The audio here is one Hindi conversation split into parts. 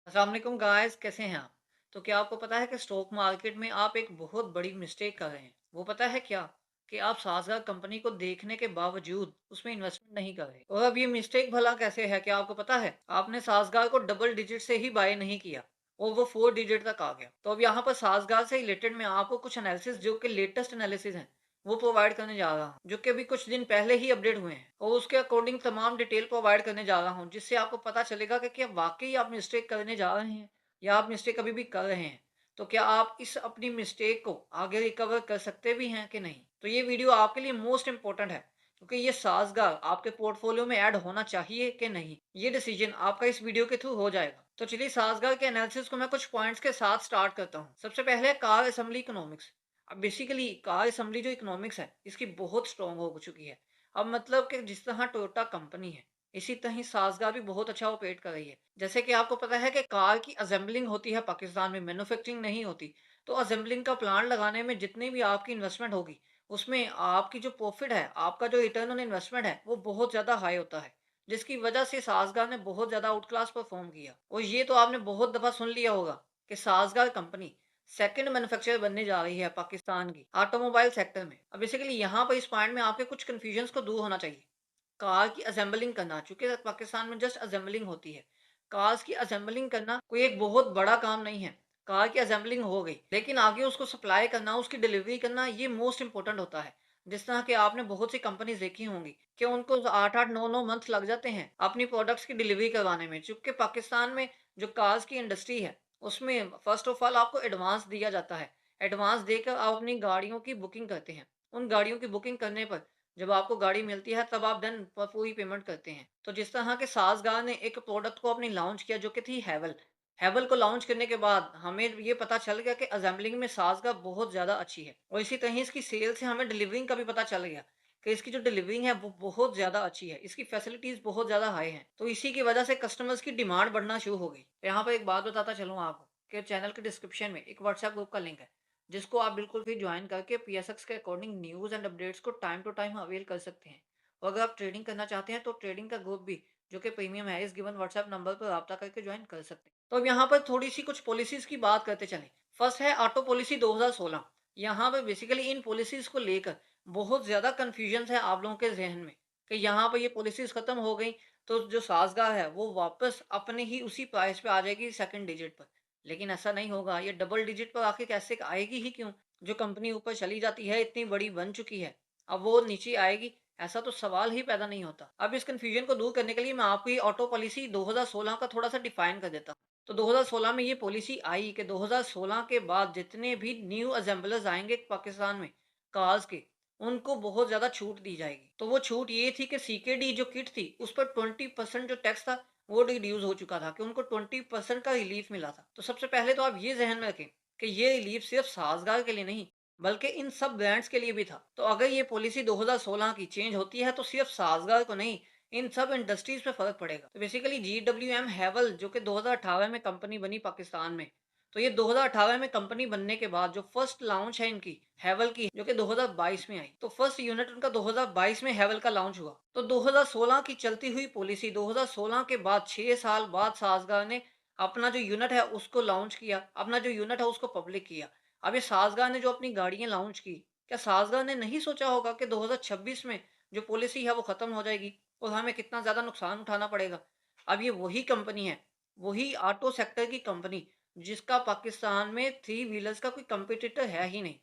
अस्सलाम वालेकुम गाइस, कैसे हैं आप? तो क्या आपको पता है कि स्टॉक मार्केट में आप एक बहुत बड़ी मिस्टेक कर रहे हैं? वो पता है क्या? कि आप साज़गार कंपनी को देखने के बावजूद उसमें इन्वेस्टमेंट नहीं कर रहे। और अब ये मिस्टेक भला कैसे है, क्या आपको पता है? आपने साज़गार को डबल डिजिट से ही बाय नहीं किया और वो 4 डिजिट तक आ गया। तो अब यहाँ पर साज़गार से रिलेटेड मैं आपको कुछ एनालिसिस जो कि लेटेस्ट एनालिसिस हैं, वो प्रोवाइड करने जा रहा हूँ, जो कि अभी कुछ दिन पहले ही अपडेट हुए हैं और उसके अकॉर्डिंग तमाम डिटेल प्रोवाइड करने जा रहा हूँ, जिससे आपको पता चलेगा कि क्या वाक़ई आप मिस्टेक करने जा रहे हैं या आप मिस्टेक अभी भी कर रहे हैं। तो क्या आप इस अपनी मिस्टेक को आगे रिकवर कर सकते भी हैं कि नहीं? तो ये वीडियो आपके लिए मोस्ट इम्पोर्टेंट है, क्योंकि ये साज़गार आपके पोर्टफोलियो में ऐड होना चाहिए कि नहीं, ये डिसीजन आपका इस वीडियो के थ्रू हो जाएगा। तो चलिए साज़गार के एनालिसिस को मैं कुछ पॉइंट्स के साथ स्टार्ट करता हूँ। सबसे पहले कार असेंबली इकोनॉमिक्स। अब बेसिकली कार असेंबली जो इकोनॉमिक्स है, इसकी बहुत स्ट्रॉन्ग हो चुकी है। अब मतलब कि जिस तरह टोयोटा कंपनी है, इसी तरह साज़गार भी बहुत अच्छा ऑपरेट कर रही है। जैसे कि आपको पता है कि कार की असेंबलिंग होती है पाकिस्तान में, मैन्युफैक्चरिंग नहीं होती। तो असेंबलिंग का प्लांट लगाने में जितनी भी आपकी इन्वेस्टमेंट होगी, उसमें आपकी जो प्रॉफिट है, आपका जो रिटर्न ऑन इन्वेस्टमेंट है, वो बहुत ज़्यादा हाई होता है। जिसकी वजह से साज़गार ने बहुत ज़्यादा आउट क्लास परफॉर्म किया। और ये तो आपने बहुत दफ़ा सुन लिया होगा कि साज़गार कंपनी सेकंड मैन्युफैक्चरर बनने जा रही है पाकिस्तान की ऑटोमोबाइल सेक्टर में। अब बेसिकली यहाँ पर इस पॉइंट में आपके कुछ कन्फ्यूजन्स को दूर होना चाहिए। कार की असेंबलिंग करना, चूँकि पाकिस्तान में जस्ट असेंबलिंग होती है। कार्स की असेंबलिंग करना कोई एक बहुत बड़ा काम नहीं है। कार की असेंबलिंग हो गई, लेकिन आगे उसको सप्लाई करना, उसकी डिलीवरी करना, ये मोस्ट इम्पोर्टेंट होता है। जिस तरह के आपने बहुत सी कंपनीज़ देखी होंगी कि उनको 8-8 9-9 मंथ लग जाते हैं अपनी प्रोडक्ट्स की डिलीवरी करवाने में। चूँकि पाकिस्तान में जो कार्स की इंडस्ट्री है, उसमें फ़र्स्ट ऑफ ऑल आपको एडवांस दिया जाता है। एडवांस देकर आप अपनी गाड़ियों की बुकिंग करते हैं। उन गाड़ियों की बुकिंग करने पर जब आपको गाड़ी मिलती है, तब आप देन पूरी पेमेंट करते हैं। तो जिस तरह के साज़गार ने एक प्रोडक्ट को अपनी लॉन्च किया जो कि थी हैवल। हैवल को लॉन्च करने के बाद हमें ये पता चल गया कि असेंबलिंग में साज़गार बहुत ज़्यादा अच्छी है और इसी तरह इसकी सेल से हमें डिलीवरिंग का भी पता चल गया कि इसकी जो डिलीवरिंग है वो बहुत ज़्यादा अच्छी है। इसकी फैसिलिटीज़ बहुत ज़्यादा हाई हैं। तो इसी की वजह से कस्टमर्स की डिमांड बढ़ना शुरू हो गई। यहाँ पर एक बात बताता चलूँ आपको कि चैनल के डिस्क्रिप्शन में एक व्हाट्सएप ग्रुप का लिंक है, जिसको आप बिल्कुल भी ज्वाइन करके पीएसएक्स के अकॉर्डिंग न्यूज़ एंड अपडेट्स को टाइम टू टाइम अवेल कर सकते हैं। और अगर आप ट्रेडिंग करना चाहते हैं तो ट्रेडिंग का ग्रुप भी जो कि प्रीमियम है, इस गिवन व्हाट्सएप नंबर पर राब्ता करके ज्वाइन कर सकते हैं। तो अब यहाँ पर थोड़ी सी कुछ पॉलिसीज़ की बात करते चलें। फर्स्ट है ऑटो पॉलिसी 2016। यहाँ पर बेसिकली इन पॉलिसीज़ को लेकर बहुत ज़्यादा कन्फ्यूजन्स है आप लोगों के ज़हन में कि यहाँ पर ये पॉलिसीज़ खत्म हो गई तो जो साज़गार है वो वापस अपने ही उसी प्राइस पे आ जाएगी सेकंड डिजिट पर। लेकिन ऐसा नहीं होगा, ये डबल डिजिट पर आखिर कैसे आएगी ही क्यों? जो कंपनी ऊपर चली जाती है, इतनी बड़ी बन चुकी है, अब वो नीचे आएगी, ऐसा तो सवाल ही पैदा नहीं होता। अब इस कन्फ्यूजन को दूर करने के लिए मैं आपको ये ऑटो पॉलिसी 2016 का थोड़ा-सा डिफाइन कर देता हूँ। तो 2016 में ये पॉलिसी आई कि 2016 के बाद जितने भी न्यू असेंबलर्स आएँगे पाकिस्तान में कार्स के, उनको बहुत ज़्यादा छूट दी जाएगी। तो वो छूट ये थी कि सीकेडी जो किट थी, उस पर 20% जो टैक्स था, वो रिड्यूस हो चुका था कि उनको 20% का रिलीफ मिला था। तो सबसे पहले तो आप ये ज़हन में रखें कि ये रिलीफ सिर्फ साज़गार के लिए नहीं, बल्कि इन सब ब्रांड्स के लिए भी था। तो अगर ये पॉलिसी 2016 की चेंज होती है तो सिर्फ साज़गार को नहीं, इन सब इंडस्ट्रीज़ पे फ़र्क पड़ेगा। तो बेसिकली जीडब्ल्यूएम हैवल जो कि 2018 में कंपनी बनी पाकिस्तान में, तो ये 2018 में कंपनी बनने के बाद जो फर्स्ट लॉन्च है इनकी हैवल की, जो कि 2022 में आई। तो फर्स्ट यूनिट उनका 2022 में हैवल का लॉन्च हुआ। तो 2016 की चलती हुई पॉलिसी 2016 के बाद 6 साल बाद साज़गार ने अपना जो यूनिट है उसको लॉन्च किया, अपना जो यूनिट है उसको पब्लिक किया। अब ये साज़गार ने जो अपनी गाड़ियाँ लॉन्च की, क्या साज़गार ने नहीं सोचा होगा कि 2026 में जो पॉलिसी है वो ख़त्म हो जाएगी और हमें कितना ज़्यादा नुकसान उठाना पड़ेगा। अब ये वही कंपनी है, वही ऑटो सेक्टर की कंपनी, जिसका पाकिस्तान में थ्री व्हीलर्स का कोई कॉम्पिटिटर है ही नहीं।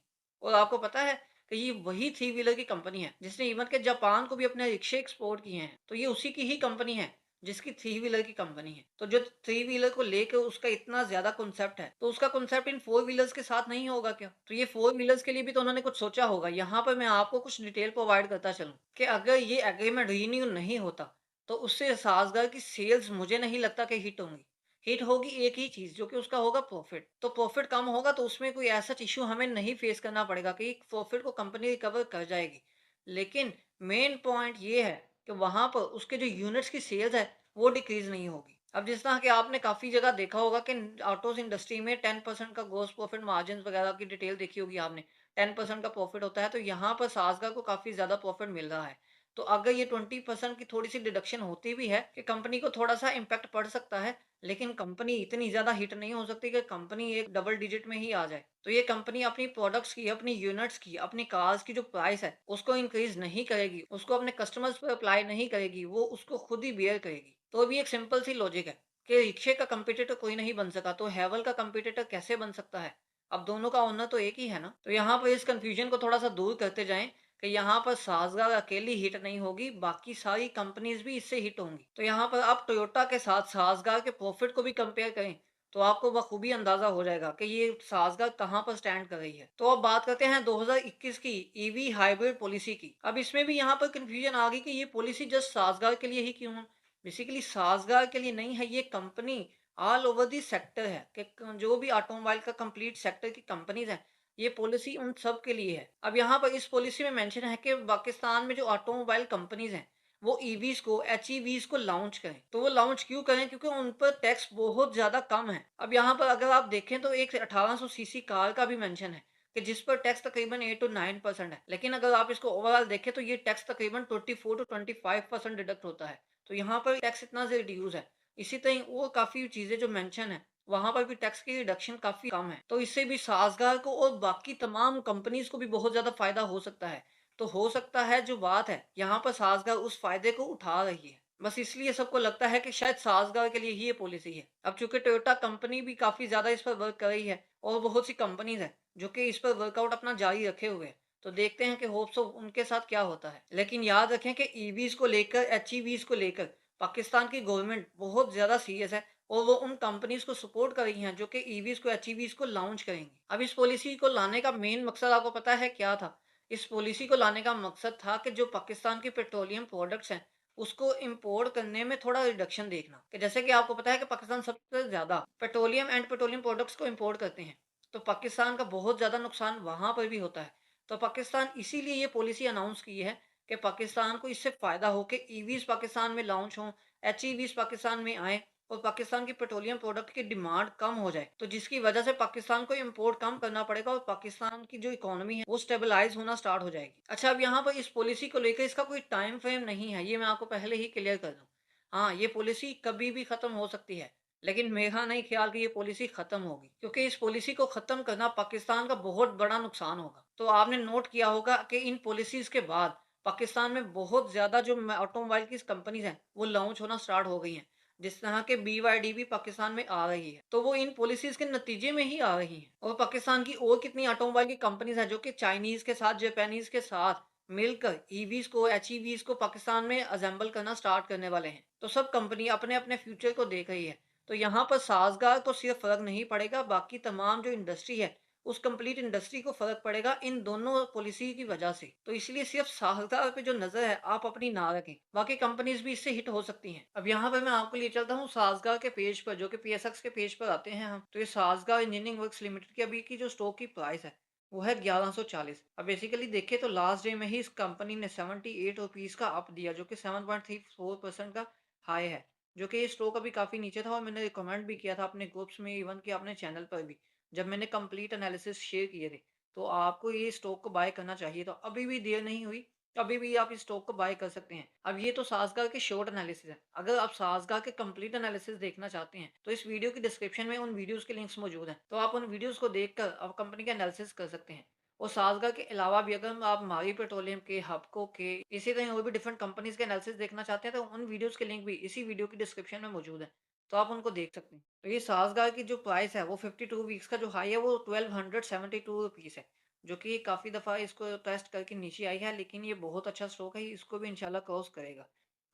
और आपको पता है कि ये वही थ्री व्हीलर की कंपनी है जिसने इवन के जापान को भी अपने रिक्शे एक्सपोर्ट किए हैं। तो ये उसी की ही कंपनी है जिसकी थ्री व्हीलर की कंपनी है। तो जो थ्री व्हीलर को लेकर उसका इतना ज़्यादा कॉन्सेप्ट है, तो उसका कॉन्सेप्ट इन फोर व्हीलर्स के साथ नहीं होगा क्या? तो ये फोर व्हीलर्स के लिए भी तो उन्होंने कुछ सोचा होगा। यहाँ पर मैं आपको कुछ डिटेल प्रोवाइड करता चलूँ कि अगर ये एग्रीमेंट रीन्यू नहीं होता, तो उससे साज़गार की सेल्स मुझे नहीं लगता कि हिट होंगी। हिट होगी एक ही चीज़ जो कि उसका होगा प्रॉफ़िट। तो प्रॉफ़िट कम होगा तो उसमें कोई ऐसा इश्यू हमें नहीं फ़ेस करना पड़ेगा कि प्रॉफ़िट को कंपनी रिकवर कर जाएगी। लेकिन मेन पॉइंट ये है कि वहाँ पर उसके जो यूनिट्स की सेल्स है वो डिक्रीज़ नहीं होगी। अब जिस तरह कि आपने काफ़ी जगह देखा होगा कि ऑटोज़ इंडस्ट्री में 10% का ग्रॉस प्रॉफ़िट मार्जिन्स वगैरह की डिटेल देखी होगी आपने। 10% का प्रॉफ़िट होता है, तो यहाँ पर साज़गार को काफ़ी ज़्यादा प्रॉफ़िट मिल रहा है। तो अगर ये 20% की थोड़ी-सी डिडक्शन होती भी है कि कंपनी को थोड़ा-सा इम्पैक्ट पड़ सकता है, लेकिन कंपनी इतनी ज़्यादा हिट नहीं हो सकती कि कंपनी एक डबल डिजिट में ही आ जाए। तो ये कंपनी अपनी प्रोडक्ट्स की, अपनी यूनिट्स की, अपनी कार्स की जो प्राइस है, उसको इंक्रीज़ नहीं करेगी, उसको अपने कस्टमर्स पे अप्लाई नहीं करेगी, वो उसको खुद ही बियर करेगी। तो अभी एक सिंपल सी लॉजिक है कि रिक्शे का कॉम्पिटिटर कोई नहीं बन सका, तो हैवल का कॉम्पिटिटर कैसे बन सकता है? अब दोनों का ओनर तो एक ही है ना। तो यहाँ पर इस कन्फ्यूजन को थोड़ा-सा दूर करते जाएँ कि यहाँ पर साज़गार अकेली हिट नहीं होगी, बाकी सारी कंपनीज़ भी इससे हिट होंगी। तो यहाँ पर आप टोयोटा के साथ साज़गार के प्रॉफ़िट को भी कंपेयर करें, तो आपको बखूबी अंदाज़ा हो जाएगा कि ये साज़गार कहाँ पर स्टैंड कर रही है। तो अब बात करते हैं 2021 की ईवी हाइब्रिड पॉलिसी की। अब इसमें भी यहाँ पर कन्फ्यूजन आ गई कि ये पॉलिसी जस्ट साज़गार के लिए ही क्यों है? बेसिकली साज़गार के लिए नहीं है, ये company all over the sector है कि जो भी ऑटोमोबाइल का कंप्लीट सेक्टर की कंपनीज़ हैं, ये पॉलिसी उन सब के लिए है। अब यहाँ पर इस पॉलिसी में मेंशन है कि पाकिस्तान में जो ऑटोमोबाइल कंपनीज़ हैं, वो ईवीज़ को, एचईवीज़ को लॉन्च करें। तो वो लॉन्च क्यों करें? क्योंकि उन पर टैक्स बहुत ज़्यादा कम है। अब यहाँ पर अगर आप देखें तो एक 1800 सीसी कार का भी मेंशन है कि जिस पर टैक्स तकरीबन 8 टू 9% है। लेकिन अगर आप इसको ओवरऑल देखें तो ये टैक्स तकरीबन 24 टू 25% डिडक्ट होता है। तो यहाँ पर टैक्स इतना से रिड्यूस है। इसी तरह और काफ़ी चीज़ें जो मेंशन है, वहाँ पर भी टैक्स की रिडक्शन काफ़ी कम है। तो इससे भी साज़गार को और बाकी तमाम कंपनीज़ को भी बहुत ज़्यादा फ़ायदा हो सकता है। तो हो सकता है जो बात है, यहाँ पर साज़गार उस फ़ायदे को उठा रही है। बस इसलिए सबको लगता है कि शायद साज़गार के लिए ही ये पॉलिसी है। अब चूँकि टोयोटा कंपनी भी काफ़ी ज़्यादा इस पर वर्क कर रही है और बहुत सी कंपनीज़ हैं, जो कि इस पर वर्कआउट अपना जारी रखे हुए हैं। तो देखते हैं कि होप सो उनके साथ क्या होता है। लेकिन याद रखें कि ईवीज़ को लेकर, एचईवीज़ को लेकर पाकिस्तान की गवर्नमेंट बहुत ज़्यादा सीरियस है और वो उन कंपनीज़ को सपोर्ट कर रही हैं जो कि ईवीज़ को, एचईवीज़ को लॉन्च करेंगी। अब इस पॉलिसी को लाने का मेन मकसद आपको पता है क्या था? इस पॉलिसी को लाने का मकसद था कि जो पाकिस्तान के पेट्रोलियम प्रोडक्ट्स हैं, उसको इम्पोर्ट करने में थोड़ा रिडक्शन देखना। कि जैसे कि आपको पता है कि पाकिस्तान सबसे ज़्यादा पेट्रोलियम एंड पेट्रोलियम प्रोडक्ट्स को इम्पोर्ट करते हैं। तो पाकिस्तान का बहुत ज़्यादा नुकसान वहाँ पर भी होता है। तो पाकिस्तान इसीलिए ये पॉलिसी अनाउंस की है कि पाकिस्तान को इससे फ़ायदा हो कि ईवीज़ पाकिस्तान में लॉन्च हों, एचईवीज़ पाकिस्तान में आएँ और पाकिस्तान की पेट्रोलियम प्रोडक्ट की डिमांड कम हो जाए। तो जिसकी वजह से पाकिस्तान को इम्पोर्ट कम करना पड़ेगा और पाकिस्तान की जो इकोनॉमी है, वो स्टेबलाइज़ होना स्टार्ट हो जाएगी। अच्छा, अब यहाँ पर इस पॉलिसी को लेकर इसका कोई टाइम फ्रेम नहीं है, ये मैं आपको पहले ही क्लियर कर दूँ। हाँ, ये पॉलिसी कभी भी खत्म हो सकती है, लेकिन मेरा नहीं ख्याल कि ये पॉलिसी खत्म होगी, क्योंकि इस पॉलिसी को खत्म करना पाकिस्तान का बहुत बड़ा नुकसान होगा। तो आपने नोट किया होगा कि इन पॉलिसीज़ के बाद पाकिस्तान में बहुत ज़्यादा जो ऑटोमोबाइल की कंपनीज़ हैं, वो लॉन्च होना स्टार्ट हो गई हैं। जिस तरह के बीवाईडी भी पाकिस्तान में आ रही है, तो वो इन पॉलिसीज़ के नतीजे में ही आ रही हैं। और पाकिस्तान की और कितनी ऑटोमोबाइल की कंपनीज़ हैं जो कि चाइनीज़ के साथ, जापानीज़ के साथ मिलकर ईवीज़ को, एचईवीज़ को पाकिस्तान में असेंबल करना स्टार्ट करने वाले हैं। तो सब कंपनी अपने-अपने फ्यूचर को देख रही है। तो यहाँ पर साज़गार को सिर्फ फ़र्क नहीं पड़ेगा, बाकी तमाम जो इंडस्ट्री है, उस कंप्लीट इंडस्ट्री को फ़र्क पड़ेगा इन दोनों पॉलिसी की वजह से। तो इसलिए सिर्फ साज़गार पे जो नज़र है, आप अपनी ना रखें। बाकी कंपनीज़ भी इससे हिट हो सकती हैं। अब यहाँ पर मैं आपको ले चलता हूँ साज़गार के पेज पर, जो कि पीएसएक्स के पेज पर आते हैं हम। तो ये साज़गार इंजीनियरिंग वर्क्स लिमिटेड की अभी की जो स्टॉक की प्राइस है, वो है 1140। अब बेसिकली देखें तो लास्ट डे में ही इस कंपनी ने 78 रुपीज़ का अप दिया, जो कि 7.34% का हाई है। जो कि ये स्टॉक अभी काफ़ी नीचे था और मैंने रिकमेंड भी किया था अपने ग्रुप्स में, इवन कि अपने चैनल पर भी, जब मैंने कंप्लीट एनालिसिस शेयर किए थे। तो आपको ये स्टॉक को बाय करना चाहिए, तो अभी भी देर नहीं हुई, अभी भी आप इस स्टॉक को बाय कर सकते हैं। अब ये तो साज़गार के शॉर्ट एनालिसिस है। अगर आप साज़गार के कंप्लीट एनालिसिस देखना चाहते हैं, तो इस वीडियो की डिस्क्रिप्शन में उन वीडियोज़ के लिंक्स मौजूद हैं। तो आप उन वीडियोज़ को देखकर आप कंपनी का एनालिसिस कर सकते हैं। और साज़गार के अलावा भी अगर आप मारी पेट्रोलियम के, हबको के, इसी तरह और भी डिफरेंट कंपनीज़ के एनालिसिस देखना चाहते हैं, तो उन वीडियोज़ के लिंक भी इसी वीडियो की डिस्क्रिप्शन में मौजूद है। तो आप उनको देख सकते हैं। तो ये साज़गार की जो प्राइस है, वो 52 वीक्स का जो हाई है, वो 1272 रुपीज़ है। जो कि काफ़ी दफ़ा इसको टेस्ट करके नीचे आई है, लेकिन ये बहुत अच्छा स्टॉक है, इसको भी इंशाल्लाह क्रॉस करेगा।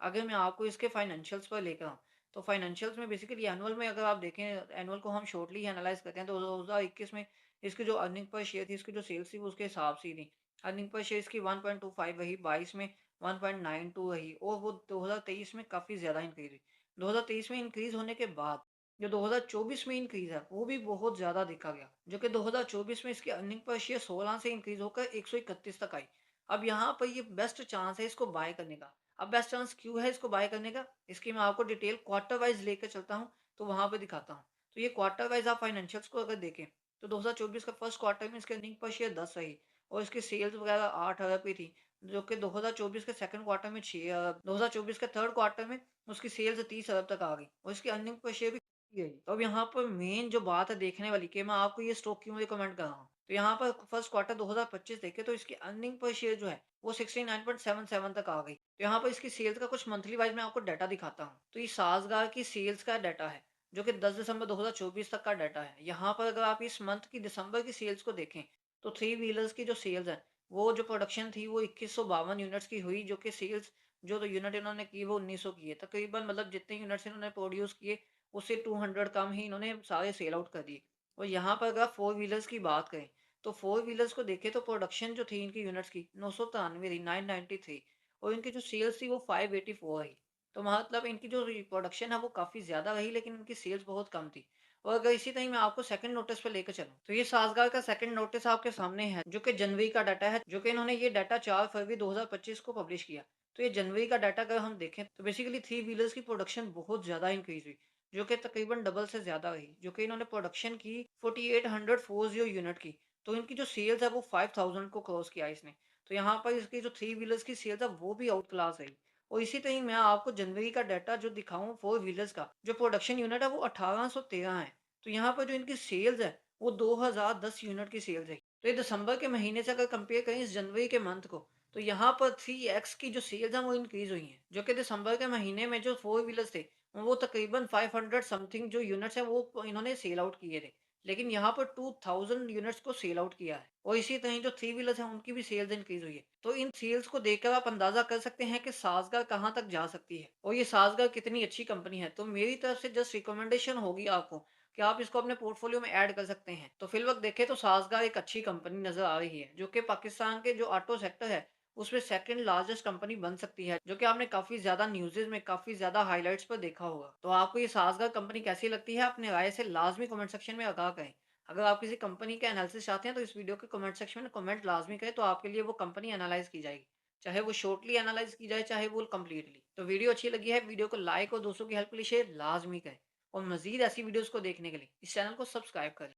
अगर मैं आपको इसके फाइनेंशियल्स पर लेकर आऊँ, तो फाइनेंशियल्स में बेसिकली एनुअल में अगर आप देखें, एनुअल को हम शॉर्टली एनालाइज़ करते हैं, तो 2021 में इसकी जो अर्निंग पर शेयर थी, इसकी जो सेल्स थी, वो उसके हिसाब से ही थी। अर्निंग पर शेयर इसकी 1.25 रही, 22 में 1.92 रही और वो 2023 में काफ़ी ज़्यादा इंक्रीज़ हुई। 2023 में इंक्रीज़ होने के बाद जो 2024 में इंक्रीज़ है, वो भी बहुत ज़्यादा देखा गया, जो कि 2024 में इसकी अर्निंग पर शेयर 16 से इंक्रीज़ होकर 131 तक आई। अब यहाँ पर ये बेस्ट चांस है इसको बाय करने का। अब बेस्ट चांस क्यों है इसको बाय करने का? इसकी मैं आपको डिटेल क्वार्टर वाइज़ लेकर चलता हूँ, तो वहाँ पे दिखाता हूँ। तो ये क्वार्टर वाइज़ आप फाइनेंशियल्स को अगर देखें, तो 2024 का फर्स्ट क्वार्टर में इसकी अर्निंग पर शेयर 10 रही और इसकी सेल्स वगैरह 8 अरब की थी। जो कि 2024 के सेकंड क्वार्टर में 2024 के थर्ड क्वार्टर में उसकी सेल्स 30 अरब तक आ गई और इसकी अर्निंग पर शेयर भी गई। तो अब यहाँ पर मेन जो बात है देखने वाली कि मैं आपको ये स्टॉक क्यों रिकमेंड कर रहा हूँ। तो यहाँ पर फर्स्ट क्वार्टर 2025 देखे तो इसकी अर्निंग पर शेयर जो है वो 69.77 तक आ गई। तो यहाँ पर इसकी सेल्स का कुछ मंथली वाइज मैं आपको डाटा दिखाता हूँ। तो ये साजगार की सेल्स का डाटा है जो कि 10 दिसंबर 2024 तक का डाटा है। यहाँ पर अगर आप इस मंथ की दिसंबर की सेल्स को देखें तो थ्री व्हीलर्स की जो सेल्स है वो जो प्रोडक्शन थी वो 2152 यूनिट्स की हुई, जो कि सेल्स जो तो यूनिट इन्होंने की वो 1900 की है। तकरीबन मतलब जितने यूनिट्स इन्होंने प्रोड्यूस किए उससे 200 कम ही इन्होंने सारे सेल आउट कर दिए। और यहाँ पर अगर फोर व्हीलर्स की बात करें तो फोर व्हीलर्स को देखें तो प्रोडक्शन जो थी इनकी यूनिट्स की 993 थी, 993, और इनकी जो सेल्स थी वो 584 रही। तो मतलब इनकी जो प्रोडक्शन है वो काफ़ी ज़्यादा रही लेकिन इनकी सेल्स बहुत कम थी। और अगर इसी तरह मैं आपको सेकंड नोटिस पे लेकर चलूँ, तो ये साज़गार का सेकंड नोटिस आपके सामने है, जो कि जनवरी का डाटा है, जो कि इन्होंने ये डाटा 4 फरवरी 2025 को पब्लिश किया। तो ये जनवरी का डाटा अगर हम देखें, तो बेसिकली थ्री व्हीलर्स की प्रोडक्शन बहुत ज़्यादा इंक्रीज़ हुई, जो कि तकरीबन डबल से ज़्यादा रही, जो कि इन्होंने प्रोडक्शन की 4840 यूनिट की। तो इनकी जो सेल्स है वो 5000 को क्रॉस किया इसने। तो यहाँ पर इसकी जो थ्री व्हीलर्स की सेल्स है वो भी आउट क्लास रही। और इसी तरह मैं आपको जनवरी का डाटा जो दिखाऊँ फोर व्हीलर्स का, जो प्रोडक्शन यूनिट है वो 1813 है। तो यहाँ पर जो इनकी सेल्स है वो 2010 यूनिट की सेल्स है। तो ये दिसंबर के महीने से अगर कंपेयर करें इस जनवरी के मंथ को, तो यहाँ पर 3x की जो सेल्स हैं वो इंक्रीज हुई हैं, जो कि दिसंबर के महीने में जो फोर व्हीलर्स थे वो तकरीबन 500 समथिंग जो यूनिट्स है वो इन्होंने सेल आउट किए थे, लेकिन यहाँ पर 2000 यूनिट्स को सेल आउट किया है। और इसी तरह जो थ्री व्हीलर्स हैं उनकी भी सेल्स इंक्रीज हुई है। तो इन सेल्स को देखकर आप अंदाजा कर सकते हैं कि साजगार कहाँ तक जा सकती है और ये साजगार कितनी अच्छी कंपनी है। तो मेरी तरफ से जस्ट रिकमेंडेशन होगी आपको कि आप इसको अपने पोर्टफोलियो में ऐड कर सकते हैं। तो फिलवक्त देखें तो साजगार एक अच्छी कंपनी नज़र आ रही है, जो कि पाकिस्तान के जो ऑटो सेक्टर है, उसमें सेकंड लार्जेस्ट कंपनी बन सकती है, जो कि आपने काफ़ी ज़्यादा न्यूज़ेज़ में, काफ़ी ज़्यादा हाइलाइट्स पर देखा होगा। तो आपको ये साजगार कंपनी कैसी लगती है? अपनी राय से लाज़मी कमेंट सेक्शन में आगाह करें। अगर आप किसी कंपनी का एनालिसिस चाहते हैं, तो इस वीडियो के कमेंट सेक्शन में कमेंट लाज़मी करें, तो आपके लिए वो कंपनी एनालाइज़ की जाएगी। चाहे वो शॉर्टली एनालाइज़ की जाए, चाहे वो कंप्लीटली। तो वीडियो अच्छी लगी है, वीडियो को लाइक और दोस्तों की हेल्प के लिए शेयर लाज़मी करें। और मज़ीद ऐसी वीडियोज़ को देखने के लिए इस चैनल को सब्सक्राइब करें।